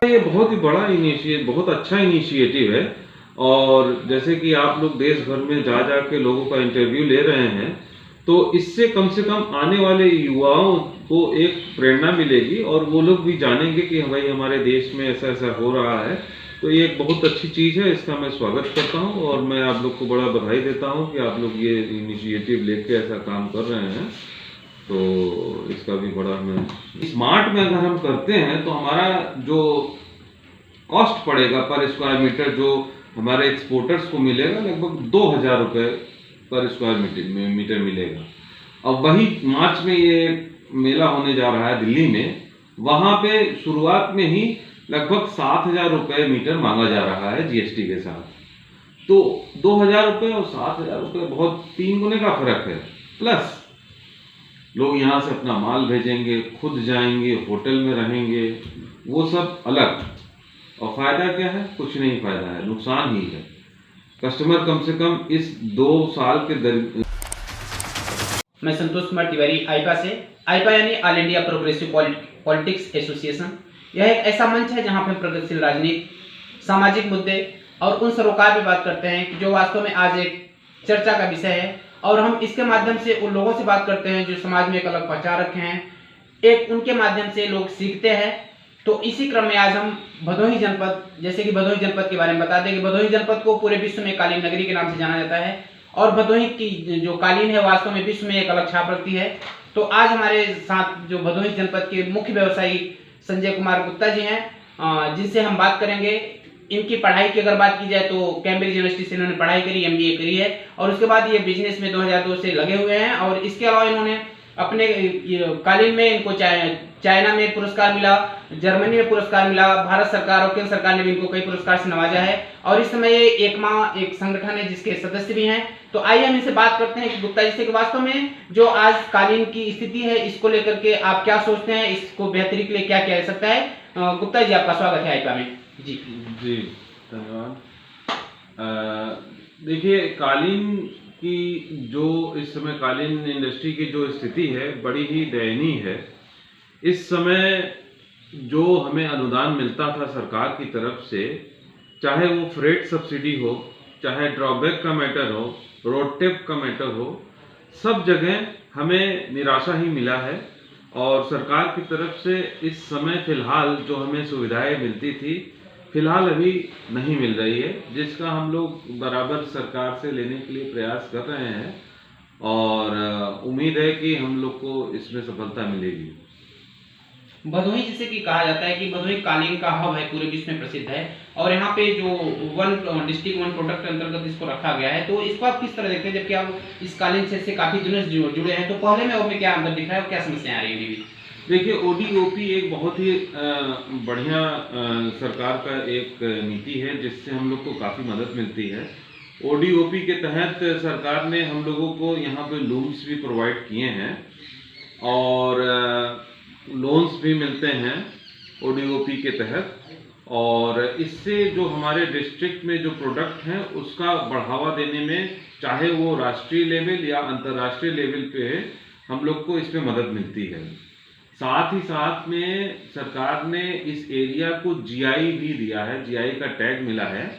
ये बहुत ही बड़ा इनिशिएटिव, बहुत अच्छा इनिशिएटिव है। और जैसे कि आप लोग देश भर में जा जा के लोगों का इंटरव्यू ले रहे हैं, तो इससे कम से कम आने वाले युवाओं को एक प्रेरणा मिलेगी और वो लोग भी जानेंगे कि भाई हमारे देश में ऐसा ऐसा हो रहा है। तो ये एक बहुत अच्छी चीज़ है, इसका मैं स्वागत करता हूँ और मैं आप लोग को बड़ा बधाई देता हूँ कि आप लोग ये इनिशिएटिव लेके ऐसा काम कर रहे हैं। तो इसका भी बड़ा हमें स्मार्ट में अगर हम करते हैं तो हमारा जो कॉस्ट पड़ेगा पर स्क्वायर मीटर जो हमारे एक्सपोर्टर्स को मिलेगा लगभग 2,000 रुपये पर स्क्वायर मीटर मिलेगा। अब वही मार्च में ये मेला होने जा रहा है दिल्ली में, वहाँ पे शुरुआत में ही लगभग 7,000 रुपये मीटर मांगा जा रहा है जीएसटी के साथ। तो 2,000 रुपये और 7,000 रुपये बहुत 3 गुने का फर्क है। प्लस लोग यहाँ से अपना माल भेजेंगे, खुद जाएंगे, होटल में रहेंगे, वो सब अलग। और फायदा क्या है? कुछ नहीं फायदा है, नुकसान ही है। कस्टमर कम से कम इस 2 साल के मैं संतोष कुमार तिवारी आईपा से। आईपा यानी all India progressive politics association. यह एक ऐसा मंच है जहां पर प्रगतिशील राजनीति, सामाजिक मुद्दे और उन सरोकार पे बात करते हैं जो वास्तव में आज एक चर्चा का विषय है। और हम इसके माध्यम से उन लोगों से बात करते हैं जो समाज में एक अलग पहचान रखे हैं, एक उनके माध्यम से लोग सीखते हैं। तो इसी क्रम में आज हम भदोही जनपद, जैसे कि भदोही जनपद के बारे में बता दें कि भदोही जनपद को पूरे विश्व में कालीन नगरी के नाम से जाना जाता है और भदोही की जो कालीन है वास्तव में विश्व में एक अलग छाप रखती है। तो आज हमारे साथ जो भदोही जनपद के मुख्य व्यवसायी संजय कुमार गुप्ता जी हैं, जिनसे हम बात करेंगे। इनकी पढ़ाई की अगर बात की जाए तो कैम्ब्रिज यूनिवर्सिटी से इन्होंने पढ़ाई करी, एमबीए करी है और उसके बाद ये बिजनेस में 2002 से लगे हुए हैं। और इसके अलावा इन्होंने अपने कालीन में इनको चाइना में पुरस्कार मिला, जर्मनी में पुरस्कार मिला, भारत सरकार और केंद्र सरकार ने भी इनको कई पुरस्कार से नवाजा है। और इस समय ये एक संगठन है जिसके सदस्य भी हैं। तो आइए हम इनसे बात करते हैं कि गुप्ता जी से कि वास्तव में जो आज कालीन की स्थिति है इसको लेकर के आप क्या सोचते हैं, इसको बेहतरी के लिए क्या किया जा सकता है। गुप्ता जी, आपका स्वागत है आईपा में। जी धन्यवाद। देखिए, कालीन की जो इस समय कालीन इंडस्ट्री की जो स्थिति है बड़ी ही दयनीय है। इस समय जो हमें अनुदान मिलता था सरकार की तरफ से, चाहे वो फ्रेट सब्सिडी हो, चाहे ड्रॉबैक का मैटर हो, रोड टेप का मैटर हो, सब जगह हमें निराशा ही मिला है। और सरकार की तरफ से इस समय फिलहाल जो हमें सुविधाएं मिलती थी फिलहाल अभी नहीं मिल रही है, जिसका हम लोग बराबर सरकार से लेने के लिए प्रयास कर रहे हैं और उम्मीद है कि हम लोग को इसमें सफलता मिलेगी। भदोही जैसे कि कहा जाता है कि भदोही कालीन का हब है, पूरे विश्व में प्रसिद्ध है और यहाँ पे जो वन डिस्ट्रिक्ट वन प्रोडक्ट के अंतर्गत इसको रखा गया है। तो इसको आप किस तरह देखते हैं, जबकि आप इस कालीन से काफी दिनों से जुड़े हैं? तो पहले में और में क्या अंतर दिख रहा है और क्या समस्याएं आ रही है? देखिए, ओडीओपी एक बहुत ही बढ़िया सरकार का एक नीति है जिससे हम लोग को काफ़ी मदद मिलती है। ओडीओपी के तहत सरकार ने हम लोगों को यहाँ पे लूम्स भी प्रोवाइड किए हैं और लोन्स भी मिलते हैं ओडीओपी के तहत। और इससे जो हमारे डिस्ट्रिक्ट में जो प्रोडक्ट हैं उसका बढ़ावा देने में, चाहे वो राष्ट्रीय लेवल या अंतर्राष्ट्रीय लेवल पे है, हम लोग को इसमें मदद मिलती है। साथ ही साथ में सरकार ने इस एरिया को जीआई भी दिया है, जीआई का टैग मिला है।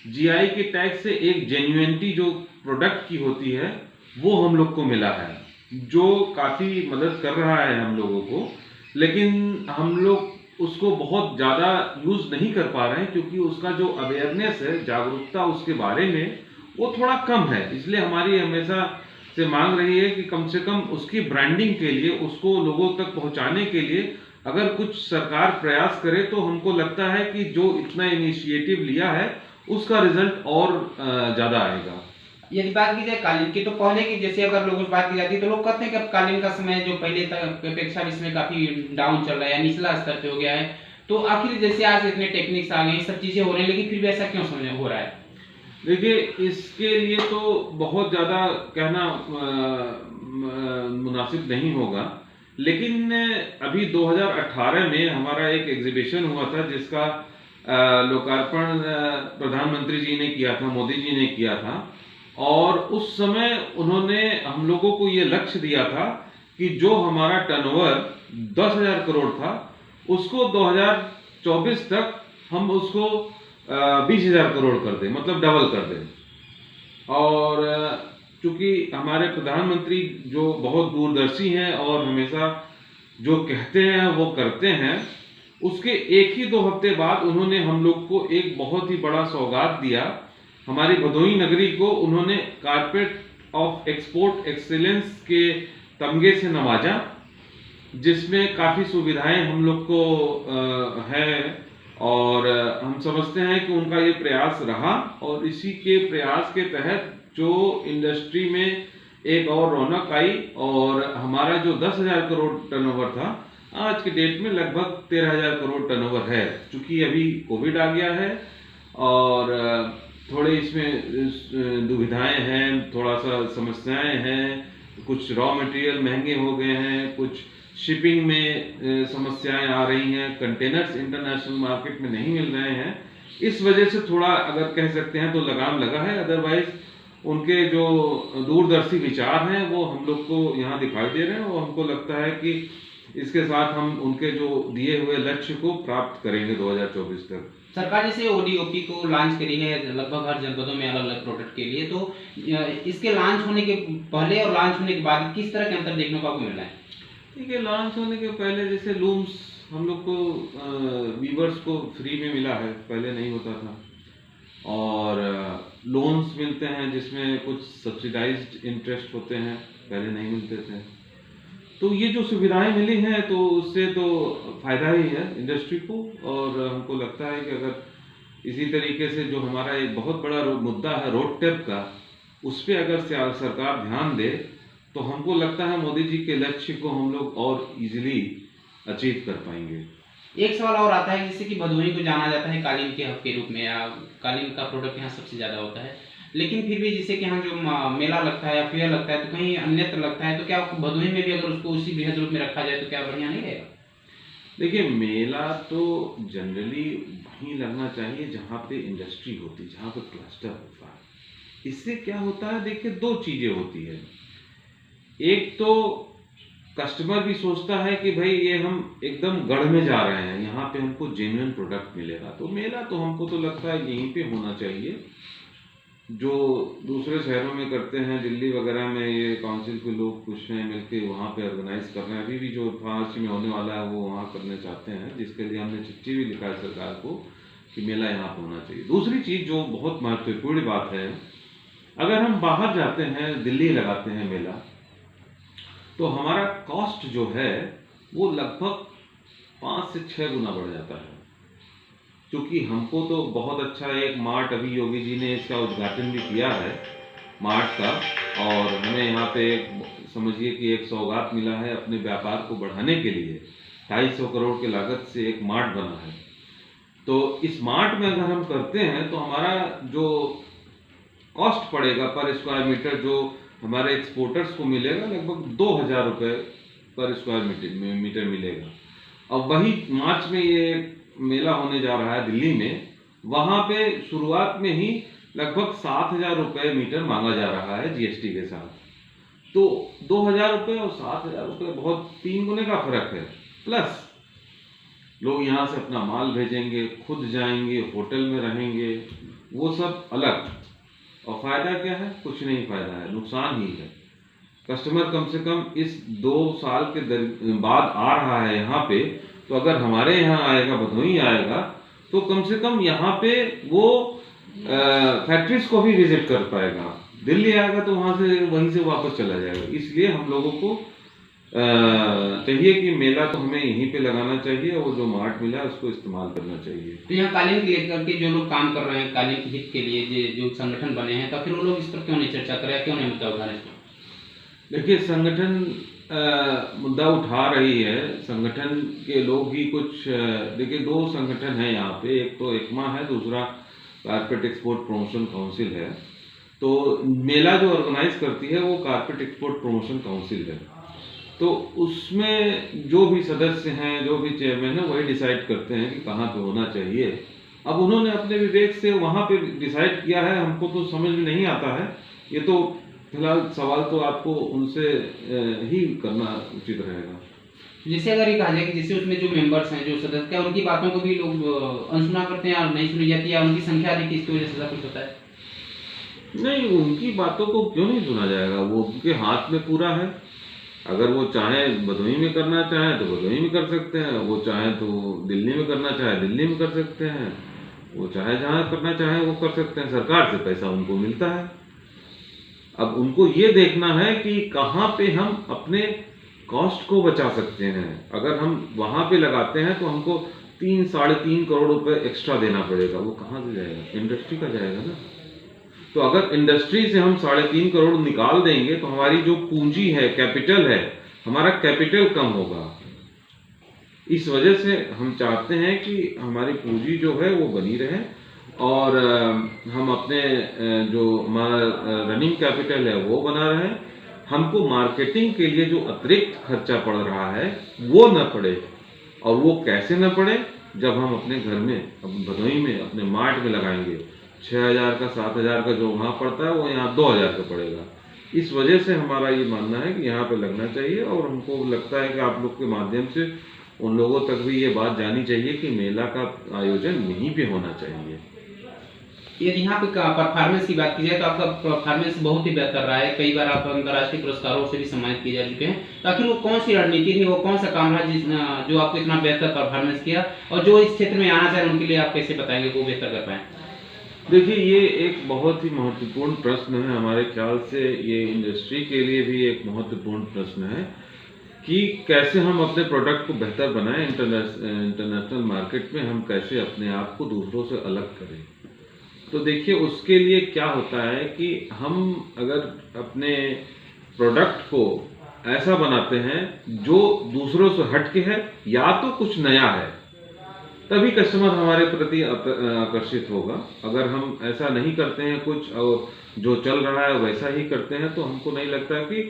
जीआई के टैग से एक जेन्युइनिटी जो प्रोडक्ट की होती है वो हम लोग को मिला है, जो काफ़ी मदद कर रहा है हम लोगों को। लेकिन हम लोग उसको बहुत ज़्यादा यूज़ नहीं कर पा रहे हैं क्योंकि उसका जो अवेयरनेस है, जागरूकता उसके बारे में, वो थोड़ा कम है। इसलिए हमारी हमेशा से मांग रही है कि कम से कम उसकी ब्रांडिंग के लिए, उसको लोगों तक पहुंचाने के लिए अगर कुछ सरकार प्रयास करे तो हमको लगता है कि जो इतना इनिशिएटिव लिया है उसका रिजल्ट और ज़्यादा आएगा। यदि बात की जाए कालीन की, तो पहले की जैसे अगर लोगों से बात की जाती है तो लोग कहते हैं कि अब कालीन का समय जो पहले तक अपेक्षा इसमें काफ़ी डाउन चल रहा है, निचला स्तर पे हो गया है। तो आखिर जैसे आज इतने टेक्निक्स आ गए, सब चीज़ें हो रही हैं, लेकिन फिर भी ऐसा क्यों समझ हो रहा है? देखिए, इसके लिए तो बहुत ज़्यादा कहना मुनासिब नहीं होगा, लेकिन अभी 2018 में हमारा एक एग्जीबिशन हुआ था जिसका लोकार्पण प्रधानमंत्री जी ने किया था, मोदी जी ने किया था। और उस समय उन्होंने हम लोगों को ये लक्ष्य दिया था कि जो हमारा टर्नओवर 10,000 करोड़ था उसको 2024 तक हम उसको 20,000 करोड़ कर दें, मतलब डबल कर दें। और चूंकि हमारे प्रधानमंत्री जो बहुत दूरदर्शी हैं और हमेशा जो कहते हैं वो करते हैं, उसके एक ही 2 हफ्ते बाद उन्होंने हम लोग को एक बहुत ही बड़ा सौगात दिया। हमारी भदोही नगरी को उन्होंने कारपेट ऑफ एक्सपोर्ट एक्सीलेंस के तमगे से नवाजा, जिसमें काफ़ी सुविधाएं हम लोग को है। और हम समझते हैं कि उनका ये प्रयास रहा और इसी के प्रयास के तहत जो इंडस्ट्री में एक और रौनक आई और हमारा जो 10,000 करोड़ टर्नओवर था, आज के डेट में लगभग 13,000 करोड़ टर्नओवर है। चूंकि अभी कोविड आ गया है और थोड़े इसमें दुविधाएं हैं, थोड़ा सा समस्याएं हैं, कुछ रॉ मटेरियल महंगे हो गए हैं, कुछ शिपिंग में समस्याएं आ रही हैं, कंटेनर्स इंटरनेशनल मार्केट में नहीं मिल रहे हैं। इस वजह से थोड़ा अगर कह सकते हैं तो लगाम लगा है। अदरवाइज उनके जो दूरदर्शी विचार हैं वो हम लोग को यहाँ दिखाई दे रहे हैं और हमको लगता है कि इसके साथ हम उनके जो दिए हुए लक्ष्य को प्राप्त करेंगे 2024 तक। सरकार जैसे ओडीओपी को लॉन्च करी है लगभग हर जनपदों में अलग अलग प्रोडक्ट के लिए, तो इसके लॉन्च होने के पहले और लॉन्च होने के बाद किस तरह के अंतर देखने को आपको मिल रहा है? ठीक है, लॉन्च होने के पहले जैसे लूम्स हम लोग को वीवर्स को फ्री में मिला है, पहले नहीं होता था। और लोन्स मिलते हैं जिसमें कुछ सब्सिडाइज्ड इंटरेस्ट होते हैं, पहले नहीं मिलते थे। तो ये जो सुविधाएं मिली हैं तो उससे तो फायदा ही है इंडस्ट्री को। और हमको लगता है कि अगर इसी तरीके से जो हमारा एक बहुत बड़ा मुद्दा है रोड टैप का, उस पर अगर सरकार ध्यान दे तो हमको लगता है मोदी जी के लक्ष्य को हम लोग और इजीली अचीव कर पाएंगे। एक सवाल और आता है, जैसे कि भदोही को जाना जाता है कालीन के हब के रूप में, या कालीन का प्रोडक्ट यहाँ सबसे ज़्यादा होता है, लेकिन फिर भी जैसे कि यहाँ जो मेला लगता है या फेयर लगता है तो कहीं अन्यत्र लगता है, तो क्या भदोही में भी अगर उसको उसी बृहद रूप में रखा जाए तो क्या बढ़िया नहीं रहेगा? देखिए, मेला तो जनरली वहीं लगना चाहिए जहाँ पे इंडस्ट्री होती है, जहाँ पे क्लस्टर होता है। इससे क्या होता है, देखिए 2 चीज़ें होती है। एक तो कस्टमर भी सोचता है कि भाई ये हम एकदम गढ़ में जा रहे हैं, यहाँ पे हमको जेन्युइन प्रोडक्ट मिलेगा। तो मेला तो हमको तो लगता है यहीं पे होना चाहिए। जो दूसरे शहरों में करते हैं, दिल्ली वगैरह में ये काउंसिल के लोग कुछ हैं मिलके वहाँ पे ऑर्गेनाइज कर रहे हैं। अभी भी जो मार्च में होने वाला है वो वहाँ करने चाहते हैं, जिसके लिए हमने चिट्ठी भी लिखा है सरकार को कि मेला यहाँ पे होना चाहिए। दूसरी चीज़ जो बहुत महत्वपूर्ण बात है, अगर हम बाहर जाते हैं, दिल्ली लगाते हैं मेला, तो हमारा कॉस्ट जो है वो लगभग 5 से 6 गुना बढ़ जाता है। क्योंकि हमको तो बहुत अच्छा एक मार्ट, अभी योगी जी ने इसका उद्घाटन भी किया है मार्ट का, और हमें यहाँ पे समझिए कि एक सौगात मिला है अपने व्यापार को बढ़ाने के लिए। 250 करोड़ की लागत से एक मार्ट बना है। तो इस मार्ट में अगर हम करते हैं तो हमारा जो कॉस्ट पड़ेगा पर स्क्वायर मीटर, जो हमारे एक्सपोर्टर्स को मिलेगा, लगभग 2,000 रुपये पर स्क्वायर मीटर मिलेगा। अब वही मार्च में ये मेला होने जा रहा है दिल्ली में, वहाँ पे शुरुआत में ही लगभग 7,000 रुपये मीटर मांगा जा रहा है जीएसटी के साथ। तो 2,000 रुपये और 7,000 रुपये बहुत 3 गुने का फर्क है। प्लस लोग यहाँ से अपना माल भेजेंगे, खुद जाएंगे, होटल में रहेंगे, वो सब अलग। और फायदा क्या है? कुछ नहीं फायदा है, नुकसान ही है। कस्टमर कम से कम इस 2 साल के बाद आ रहा है यहाँ पे, तो अगर हमारे यहाँ आएगा, भदोही आएगा, तो कम से कम यहाँ पे वो फैक्ट्रीज को भी विजिट कर पाएगा। दिल्ली आएगा तो वहाँ से वहीं से वापस चला जाएगा। इसलिए हम लोगों को चाहिए कि मेला तो हमें यहीं पे लगाना चाहिए और जो मार्ट मिला है उसको इस्तेमाल करना चाहिए। तो यहाँ कालीन के लेकर के जो लोग काम कर रहे हैं, कालीन के हित के लिए जो संगठन बने हैं, तो फिर वो लोग इस पर क्यों नहीं चर्चा कर रहे हैं, क्यों नहीं मुद्दा उठा रहे हैं? देखिए, संगठन मुद्दा उठा रही है, संगठन के लोग ही कुछ देखिए 2 संगठन हैं यहाँ पे, एक तो एकमा है, दूसरा कारपेट एक्सपोर्ट प्रमोशन काउंसिल है। तो मेला जो ऑर्गेनाइज करती है वो कारपेट एक्सपोर्ट प्रमोशन काउंसिल है। तो उसमें जो भी सदस्य हैं, जो भी चेयरमैन है, वही डिसाइड करते हैं कि कहाँ पे होना चाहिए। अब उन्होंने अपने विवेक से वहाँ पे डिसाइड किया है, हमको तो समझ में नहीं आता है। ये तो फिलहाल सवाल तो आपको उनसे ही करना उचित रहेगा। जैसे अगर ये कहा जाए कि जैसे उसमें जो मेंबर्स हैं, जो सदस्य, क्या उनकी बातों को भी लोग अनसुना करते हैं और नहीं सुनी जाती है, या उनकी संख्या अधिक इसकी वजह से ऐसा कुछ होता है? नहीं, उनकी बातों को क्यों नहीं सुना जाएगा, वो उनके हाथ में पूरा है। अगर वो चाहे भदोही में करना चाहे तो भदोही में कर सकते हैं, वो चाहे तो दिल्ली में करना चाहे दिल्ली में कर सकते हैं, वो चाहे जहाँ करना चाहे वो कर सकते हैं, सरकार से पैसा उनको मिलता है। अब उनको ये देखना है कि कहाँ पे हम अपने कॉस्ट को बचा सकते हैं। अगर हम वहाँ पे लगाते हैं तो हमको 3-3.5 करोड़ रुपए एक्स्ट्रा देना पड़ेगा, वो कहाँ से जाएगा? इंडस्ट्री का जाएगा ना। तो अगर इंडस्ट्री से हम 3.5 करोड़ निकाल देंगे तो हमारी जो पूंजी है, कैपिटल है, हमारा कैपिटल कम होगा। इस वजह से हम चाहते हैं कि हमारी पूंजी जो है वो बनी रहे और हम अपने जो हमारा रनिंग कैपिटल है वो बना रहे। हमको मार्केटिंग के लिए जो अतिरिक्त खर्चा पड़ रहा है वो न पड़े। और वो कैसे न पड़े? जब हम अपने घर में, भदोही में, अपने मार्ट में लगाएंगे, 6,000 का 7,000 का जो वहाँ पड़ता है वो यहाँ 2,000 का पड़ेगा। इस वजह से हमारा ये मानना है कि यहाँ पे लगना चाहिए और हमको लगता है कि आप लोग के माध्यम से उन लोगों तक भी ये बात जानी चाहिए कि मेला का आयोजन यहीं पे होना चाहिए। यदि यहाँ पे परफॉर्मेंस की बात की जाए तो आपका परफॉर्मेंस बहुत ही बेहतर रहा है, कई बार आप अंतर्राष्ट्रीय पुरस्कारों से भी सम्मानित किए जा चुके हैं। तो आखिर वो कौन सी रणनीति थी, वो कौन सा काम रहा जो आपको इतना बेहतर परफॉर्मेंस किया, और जो इस क्षेत्र में आना चाह रहे हैं उनके लिए आप कैसे बताएंगे वो बेहतर कर पाए? देखिए, ये एक बहुत ही महत्वपूर्ण प्रश्न है। हमारे ख्याल से ये इंडस्ट्री के लिए भी एक महत्वपूर्ण प्रश्न है कि कैसे हम अपने प्रोडक्ट को बेहतर बनाएं, इंटरनेशनल मार्केट में हम कैसे अपने आप को दूसरों से अलग करें। तो देखिए, उसके लिए क्या होता है कि हम अगर अपने प्रोडक्ट को ऐसा बनाते हैं जो दूसरों से हटके है या तो कुछ नया है, तभी कस्टमर हमारे प्रति आकर्षित होगा। अगर हम ऐसा नहीं करते हैं कुछ और जो चल रहा है वैसा ही करते हैं तो हमको नहीं लगता कि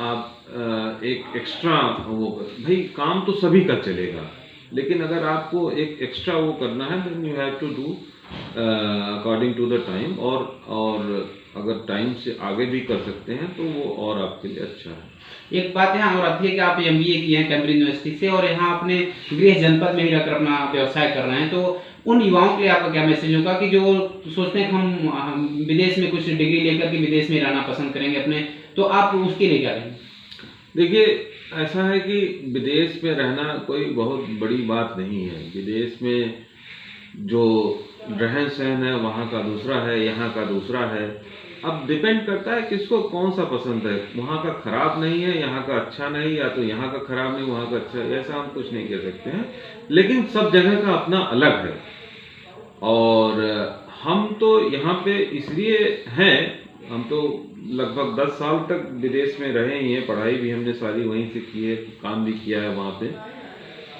आप एक एक्स्ट्रा वो, भाई काम तो सभी का चलेगा, लेकिन अगर आपको एक एक्स्ट्रा वो करना है then you have to do according to the time, और अगर टाइम से आगे भी कर सकते हैं तो वो और आपके लिए अच्छा है। एक बात यहाँ और आती है कि आप MBA किए हैं कैम्ब्रिज यूनिवर्सिटी से और यहाँ अपने गृह जनपद में ही रहकर अपना व्यवसाय कर रहे हैं, तो उन युवाओं के लिए आपका क्या मैसेज होगा कि जो सोचते हैं कि हम विदेश में कुछ डिग्री लेकर के विदेश में रहना पसंद करेंगे अपने, तो आप उसके लिए क्या करेंगे? देखिए, ऐसा है कि विदेश में रहना कोई बहुत बड़ी बात नहीं है। विदेश में जो रहन सहन है वहाँ का दूसरा है, यहाँ का दूसरा है। अब डिपेंड करता है किसको कौन सा पसंद है। वहाँ का खराब नहीं है, यहाँ का अच्छा नहीं, या तो यहाँ का खराब नहीं वहाँ का अच्छा है, ऐसा हम कुछ नहीं कह सकते हैं। लेकिन सब जगह का अपना अलग है और हम तो यहाँ पे इसलिए हैं, हम तो लगभग 10 साल तक विदेश में रहे ही हैं, पढ़ाई भी हमने सारी वहीं से की है, काम भी किया है वहाँ पे,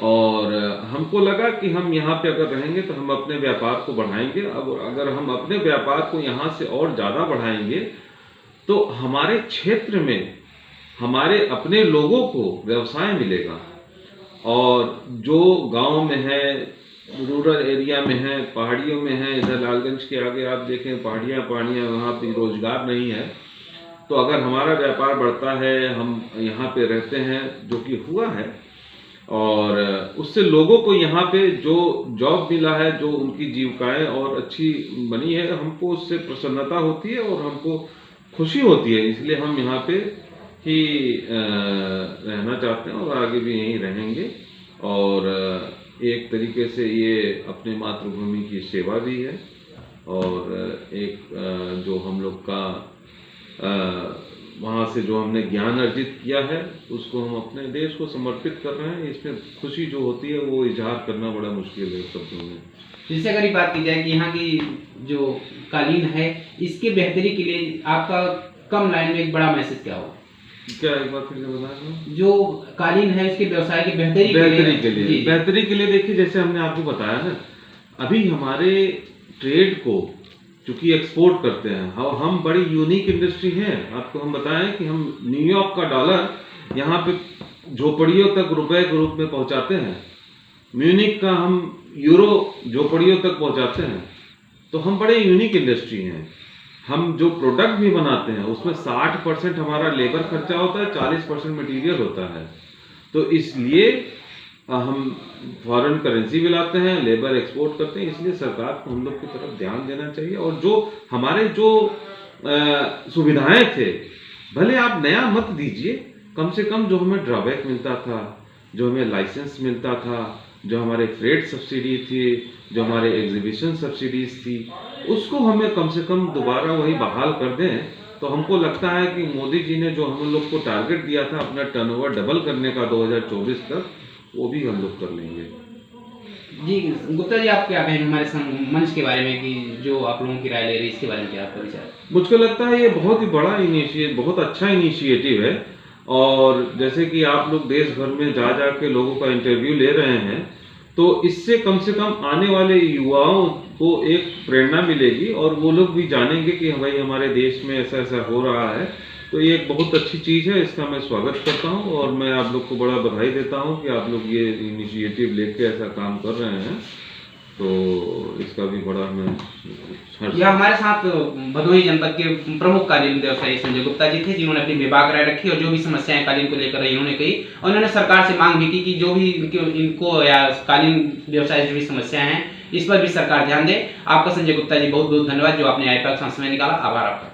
और हमको लगा कि हम यहाँ पे अगर रहेंगे तो हम अपने व्यापार को बढ़ाएंगे। अब अगर हम अपने व्यापार को यहाँ से और ज़्यादा बढ़ाएंगे तो हमारे क्षेत्र में हमारे अपने लोगों को व्यवसाय मिलेगा, और जो गांव में है, रूरल एरिया में है, पहाड़ियों में है, इधर लालगंज के आगे आप देखें पहाड़ियाँ वहाँ पे रोजगार नहीं है, तो अगर हमारा व्यापार बढ़ता है, हम यहाँ पे रहते हैं, जो कि हुआ है, और उससे लोगों को यहाँ पे जो जॉब मिला है, जो उनकी जीविकाएं और अच्छी बनी है, हमको उससे प्रसन्नता होती है और हमको खुशी होती है। इसलिए हम यहाँ पे ही रहना चाहते हैं और आगे भी यहीं रहेंगे, और एक तरीके से ये अपने मातृभूमि की सेवा भी है, और एक जो हम लोग का वहाँ से जो हमने ज्ञान अर्जित किया है उसको हम अपने देश को समर्पित कर रहे हैं। इसमें खुशी जो होती है वो इजहार करना बड़ा मुश्किल है शब्दों में। जैसे अगर ये बात की जाए कि यहाँ की जो कालीन है इसके बेहतरी के लिए आपका कम लाइन में एक बड़ा मैसेज क्या होगा? क्या एक बार फिर से बताएं? जो कालीन है उसकी व्यवसाय की बेहतरी के लिए देखिए, जैसे हमने आपको बताया ना, अभी हमारे ट्रेड को चूंकि एक्सपोर्ट करते हैं, हम बड़ी यूनिक इंडस्ट्री है। आपको हम बताएं कि हम न्यूयॉर्क का डॉलर यहाँ पे झोपड़ियों तक रुपए के रूप में पहुँचाते हैं, म्यूनिक का हम यूरो झोपड़ियों तक पहुँचाते हैं। तो हम बड़े यूनिक इंडस्ट्री हैं। हम जो प्रोडक्ट भी बनाते हैं उसमें 60% हमारा लेबर खर्चा होता है, 40% मटेरियल होता है। तो इसलिए हम फॉरेन करेंसी भी लाते हैं, लेबर एक्सपोर्ट करते हैं, इसलिए सरकार को हम लोग की तरफ ध्यान देना चाहिए। और जो हमारे जो सुविधाएं थे, भले आप नया मत दीजिए, कम से कम जो हमें ड्रॉबैक मिलता था, जो हमें लाइसेंस मिलता था, जो हमारे फ्रेट सब्सिडी थी, जो हमारे एग्जीबिशन सब्सिडीज थी, उसको हमें कम से कम दोबारा वही बहाल कर दें। तो हमको लगता है कि मोदी जी ने जो हम लोग को टारगेट दिया था अपना टर्नओवर डबल करने का 2024 तक, वो भी हम लोग कर लेंगे। जी गुप्ता जी, आप क्या कहेंगे हमारे मंच के बारे में कि जो आप लोगों की राय ले रही है, इसके बारे में क्या आपका विचार? मुझको लगता है ये बहुत ही बड़ा बहुत अच्छा इनिशिएटिव है। और जैसे कि आप लोग देश भर में जा जा के लोगों का इंटरव्यू ले रहे हैं, तो इससे कम से कम आने वाले युवाओं को एक प्रेरणा मिलेगी और वो लोग भी जानेंगे कि भाई हमारे देश में ऐसा ऐसा हो रहा है। तो ये एक बहुत अच्छी चीज़ है, इसका मैं स्वागत करता हूँ और मैं आप लोग को बड़ा बधाई देता हूँ कि आप लोग ये इनिशिएटिव लेके ऐसा काम कर रहे हैं। तो इसका भी बड़ा मैं यह हमारे साथ भदोही जनपद के प्रमुख कालीन व्यवसायी संजय गुप्ता जी थे, जिन्होंने अपनी बेबाक राय रखी और जो भी समस्याएं कालीन को लेकर इन्होंने कही, और उन्होंने सरकार से मांग भी की कि जो भी इनको या कालीन व्यवसाय से जुड़ी समस्याएं हैं, इस पर भी सरकार ध्यान दे। आपका संजय गुप्ता जी बहुत बहुत धन्यवाद जो आपने आईपैक समय निकाला। आभार आपका।